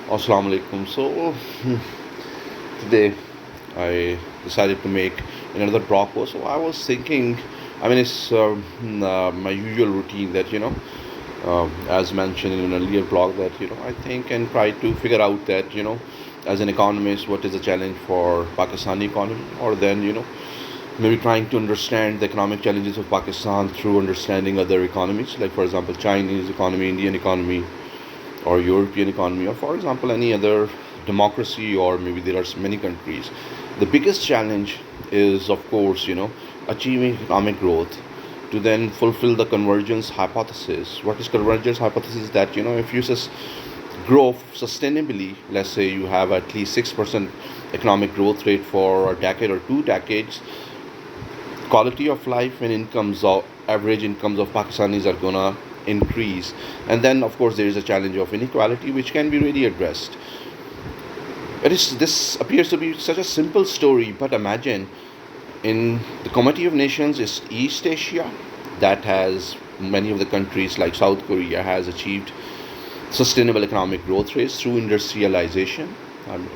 Assalamu alaikum. Today I decided to make another blog post. So I was thinking, it's my usual routine that, as mentioned in an earlier blog, that, I think and try to figure out that, as an economist, what is the challenge for Pakistani economy, or then, maybe trying to understand the economic challenges of Pakistan through understanding other economies, like, for example, Chinese economy, Indian economy, or European economy, or for example, any other democracy, or maybe there are many countries. The biggest challenge is, of course, achieving economic growth to then fulfill the convergence hypothesis. What is convergence hypothesis? That, if you just grow sustainably, let's say you have at least 6% economic growth rate for a decade or 2 decades, quality of life and incomes of average incomes of Pakistanis are gonna increase. And then, of course, there is a challenge of inequality which can be really addressed. This appears to be such a simple story, but imagine in the Committee of Nations is East Asia, that has many of the countries like South Korea has achieved sustainable economic growth rates through industrialization. Um,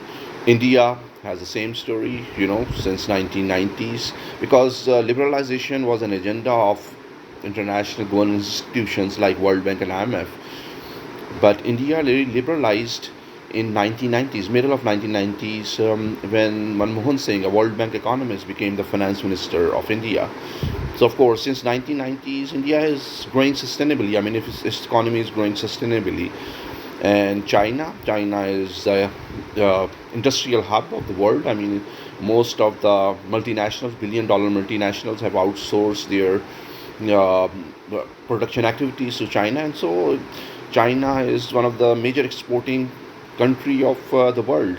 India has the same story, since 1990s, because liberalization was an agenda of international governance institutions like World Bank and IMF. But India really liberalized in 1990s, middle of 1990s, when Manmohan Singh, a World Bank economist, became the finance minister of India. So, of course, since 1990s, India is growing sustainably. If its economy is growing sustainably, and China is the industrial hub of the world. Most of the multinationals, billion-dollar multinationals, have outsourced their uh, production activities to China, and so China is one of the major exporting country of the world.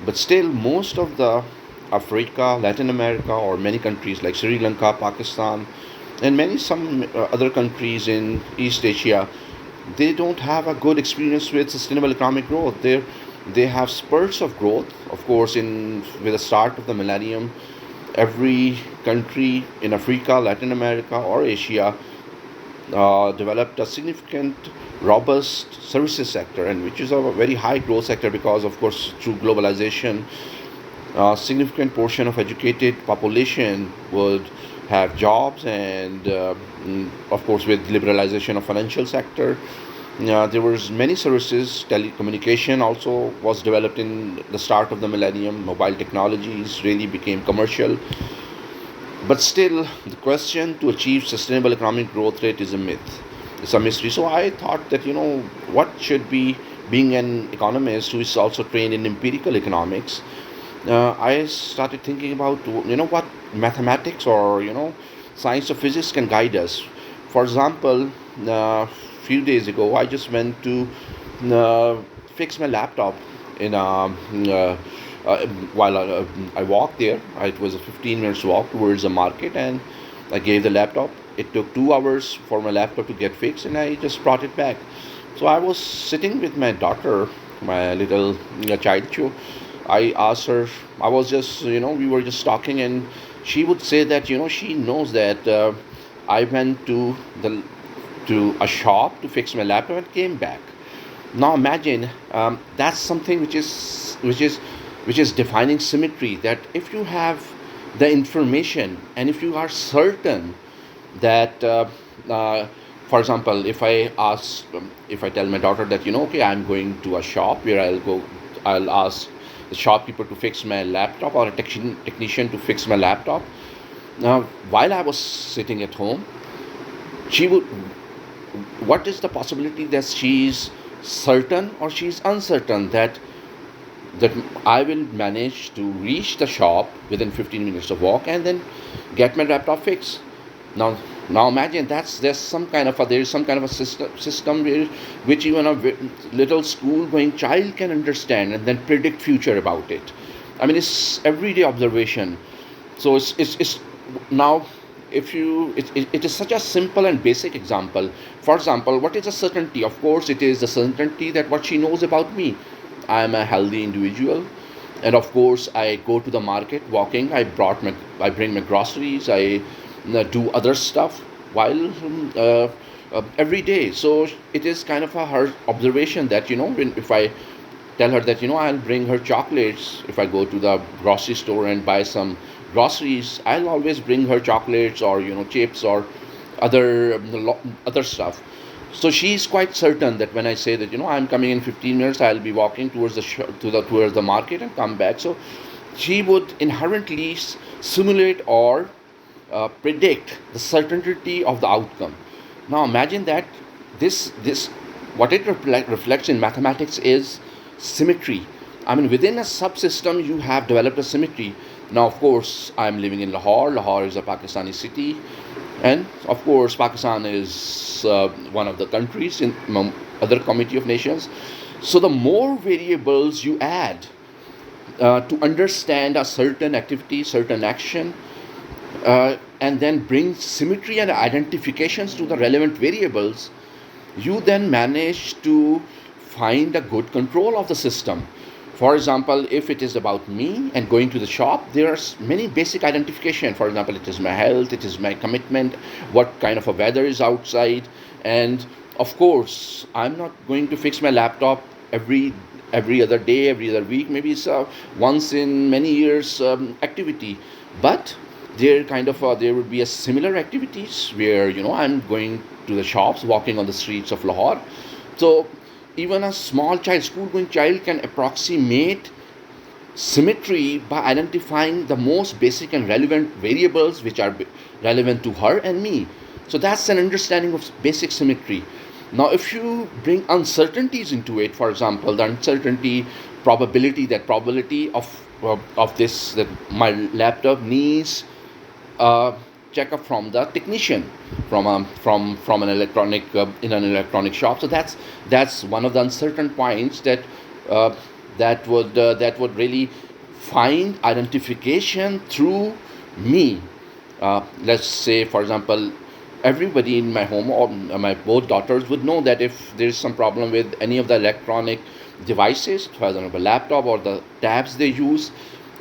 But still, most of the Africa, Latin America, or many countries like Sri Lanka, Pakistan, and many some other countries in East Asia, they don't have a good experience with sustainable economic growth. They have spurts of growth, of course. In with the start of the millennium, every country in Africa, Latin America, or Asia developed a significant, robust services sector, and which is a very high growth sector because, of course, through globalization, a significant portion of educated population would have jobs, and of course, with liberalization of financial sector, there was many services. Telecommunication also was developed in the start of the millennium. Mobile technologies really became commercial. But still, the question to achieve sustainable economic growth rate is a myth. It's a mystery. So I thought that, what should be, being an economist who is also trained in empirical economics, I started thinking about, what mathematics or, science of physics can guide us. For example, a few days ago, I just went to uh, fix my laptop in while I walked there. It was a 15 minutes walk towards the market, and I gave the laptop. It took 2 hours for my laptop to get fixed, and I just brought it back. So I was sitting with my daughter, my little child. I asked her. I was just, we were just talking, and she would say that, she knows that I went the to a shop to fix my laptop and came back. Now imagine, that's something which is defining symmetry. That if you have the information, and if you are certain that, for example, if I tell my daughter that, okay, I'm going to a shop where I'll ask the shopkeeper to fix my laptop, or a technician to fix my laptop. Now, while I was sitting at home, she would what is the possibility that she's certain or she's uncertain that I will manage to reach the shop within 15 minutes of walk, and then get my laptop fixed. Now, now imagine there is some kind of a system which even a little school going child can understand and then predict future about it. It's everyday observation. So it's now, if you it is such a simple and basic example. For example, what is a certainty? Of course, it is the certainty that what she knows about me. I am a healthy individual, and of course, I go to the market walking. I bring my groceries. I do other stuff while every day. So it is kind of a her observation that, if I tell her that I'll bring her chocolates if I go to the grocery store and buy some groceries. I'll always bring her chocolates or chips or other stuff. So she's quite certain that when I say that I'm coming in 15 minutes, I'll be walking towards towards the market and come back. So she would inherently simulate or predict the certainty of the outcome. Now imagine that this what it reflects in mathematics is symmetry. I mean, within a subsystem, you have developed a symmetry. Now, of course, I'm living in Lahore. Lahore is a Pakistani city, and of course, Pakistan is one of the countries in other Committee of Nations. So, the more variables you add to understand a certain activity, certain action, and then bring symmetry and identifications to the relevant variables, you then manage to find a good control of the system. For example, if it is about me and going to the shop, there are many basic identification. For example, it is my health, it is my commitment, what kind of a weather is outside, and of course, I'm not going to fix my laptop every other day, every other week. Maybe it's a once in many years activity, but there would be a similar activities where I'm going to the shops, walking on the streets of Lahore. So even a small child, school going child, can approximate symmetry by identifying the most basic and relevant variables which are relevant to her and me. So that's an understanding of basic symmetry. Now if you bring uncertainties into it, for example, the uncertainty probability of this, that my laptop needs a checkup from the technician, from an electronic in an electronic shop. So that's one of the uncertain points uh, that would really find identification through me. Let's say, for example, everybody in my home, or my both daughters, would know that if there is some problem with any of the electronic devices, for example laptop or the tabs they use,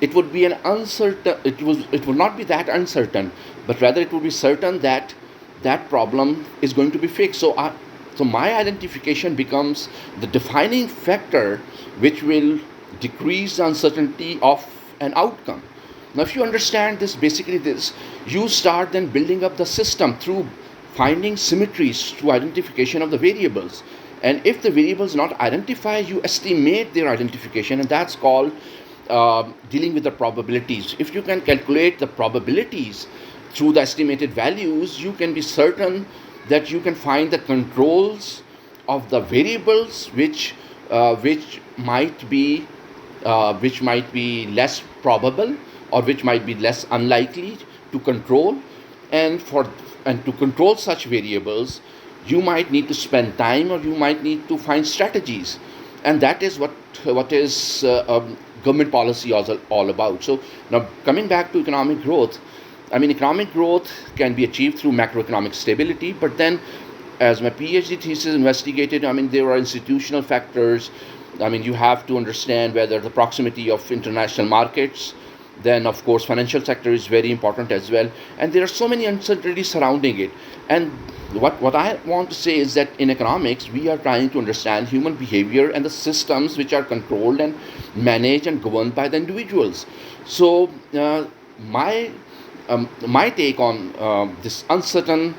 it would be an uncertain it would not be that uncertain, but rather it would be certain that that problem is going to be fixed. So my identification becomes the defining factor which will decrease the uncertainty of an outcome. Now if you understand this, basically this, you start then building up the system through finding symmetries through identification of the variables. And if the variables not identify, you estimate their identification, and that's called dealing with the probabilities. If you can calculate the probabilities through the estimated values, you can be certain that you can find the controls of the variables which might be less probable, or which might be less unlikely to control. And to control such variables, you might need to spend time, or you might need to find strategies, and that is what is government policy all about. So now coming back to economic growth, I mean, economic growth can be achieved through macroeconomic stability, but then, as my PhD thesis investigated, I mean, there are institutional factors. I mean, you have to understand whether the proximity of international markets. Then, of course, financial sector is very important as well, and there are so many uncertainties surrounding it. And what I want to say is that in economics, we are trying to understand human behavior and the systems which are controlled and managed and governed by the individuals. So, my my take on this uncertain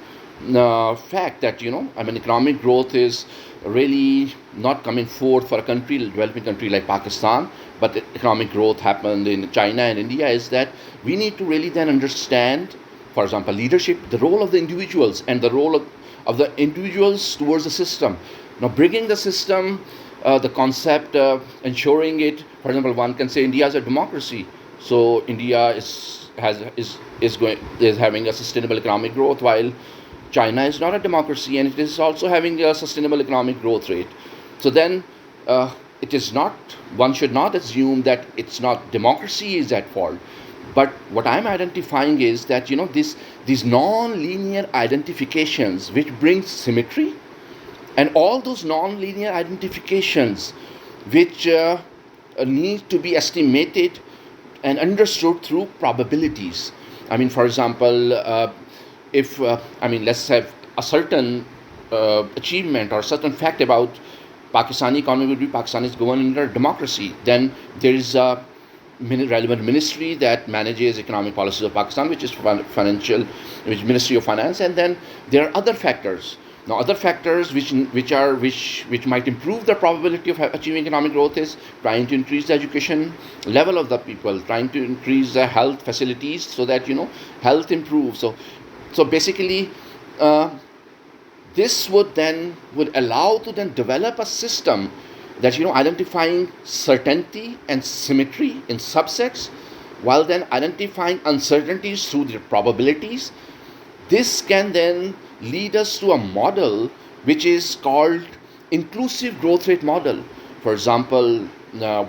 fact that I mean, economic growth is really not coming forth for a developing country like Pakistan, but economic growth happened in China and India, is that we need to really then understand, for example, leadership, the role of the individuals, and the role of the individuals towards the system. Now, bringing the system, the concept, ensuring it. For example, one can say India is a democracy, so India is having a sustainable economic growth, while China is not a democracy and it is also having a sustainable economic growth rate. So then, it is not. One should not assume that it's not democracy is at fault. But what I'm identifying is that these non-linear identifications which bring symmetry, and all those non-linear identifications which need to be estimated and understood through probabilities. I mean, for example, if I mean, let's have a certain achievement or certain fact about Pakistani economy would be Pakistan is governed under democracy. Then there is a relevant ministry that manages economic policies of Pakistan, which is which Ministry of Finance, and then there are other factors. Now, other factors which might improve the probability of achieving economic growth is trying to increase the education level of the people, trying to increase the health facilities so that health improves. So basically, uh, this would allow to then develop a system that identifying certainty and symmetry in subsets, while then identifying uncertainties through their probabilities. This can then lead us to a model which is called inclusive growth rate model. For example,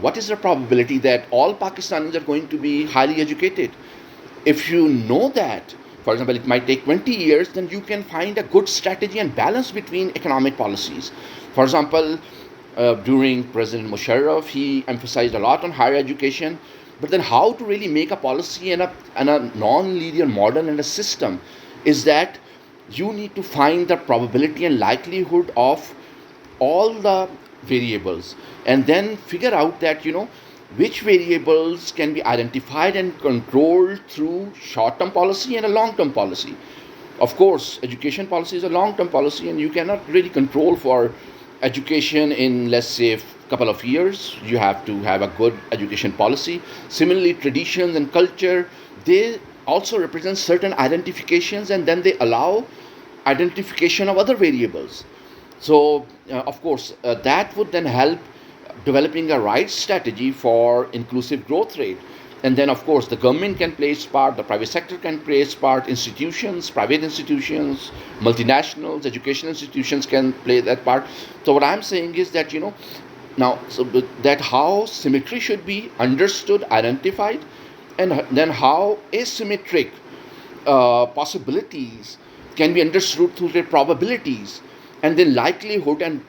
what is the probability that all Pakistanis are going to be highly educated? If you know that, for example, it might take 20 years, then you can find a good strategy and balance between economic policies. For example, during President Musharraf, he emphasized a lot on higher education, but then how to really make a policy and a non-linear model and a system is that you need to find the probability and likelihood of all the variables, and then figure out that which variables can be identified and controlled through short-term policy and a long-term policy. Of course, education policy is a long-term policy, and you cannot really control for education in, let's say, a couple of years. You have to have a good education policy. Similarly, traditions and culture, they also represent certain identifications, and then they allow identification of other variables. So, of course, that would then help developing a right strategy for inclusive growth rate. And then, of course, the government can play its part, the private sector can play its part, institutions, private institutions, multinationals, educational institutions can play that part. So, what I'm saying is that, now, so that how symmetry should be understood, identified, and then how asymmetric possibilities can be understood through their probabilities and then likelihood, and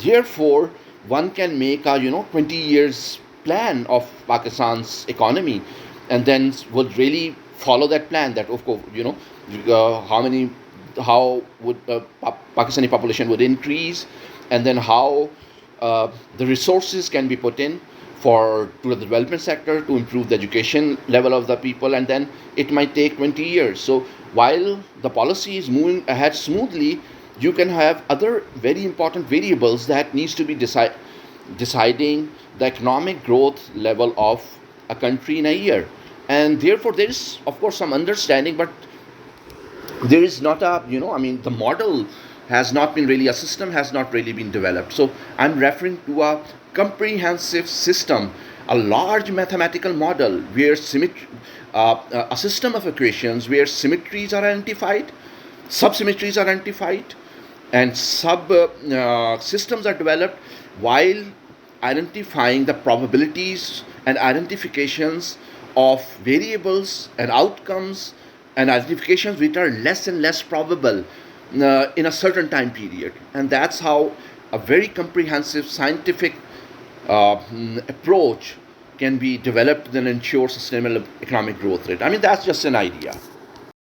therefore one can make a 20 years plan of Pakistan's economy, and then would really follow that plan. That, of course, how would Pakistani population would increase, and then how the resources can be put in to the development sector to improve the education level of the people, and then it might take 20 years. So while the policy is moving ahead smoothly, you can have other very important variables that needs to be deciding the economic growth level of a country in a year. And therefore there is, of course, some understanding, but there is not the model has not been really, a system has not really been developed. So I'm referring to a comprehensive system, a large mathematical model where a system of equations where symmetries are identified, subsymmetries are identified, and sub systems are developed, while identifying the probabilities and identifications of variables and outcomes and identifications which are less and less probable in a certain time period. And that's how a very comprehensive scientific approach can be developed and ensure sustainable economic growth rate. I mean, that's just an idea.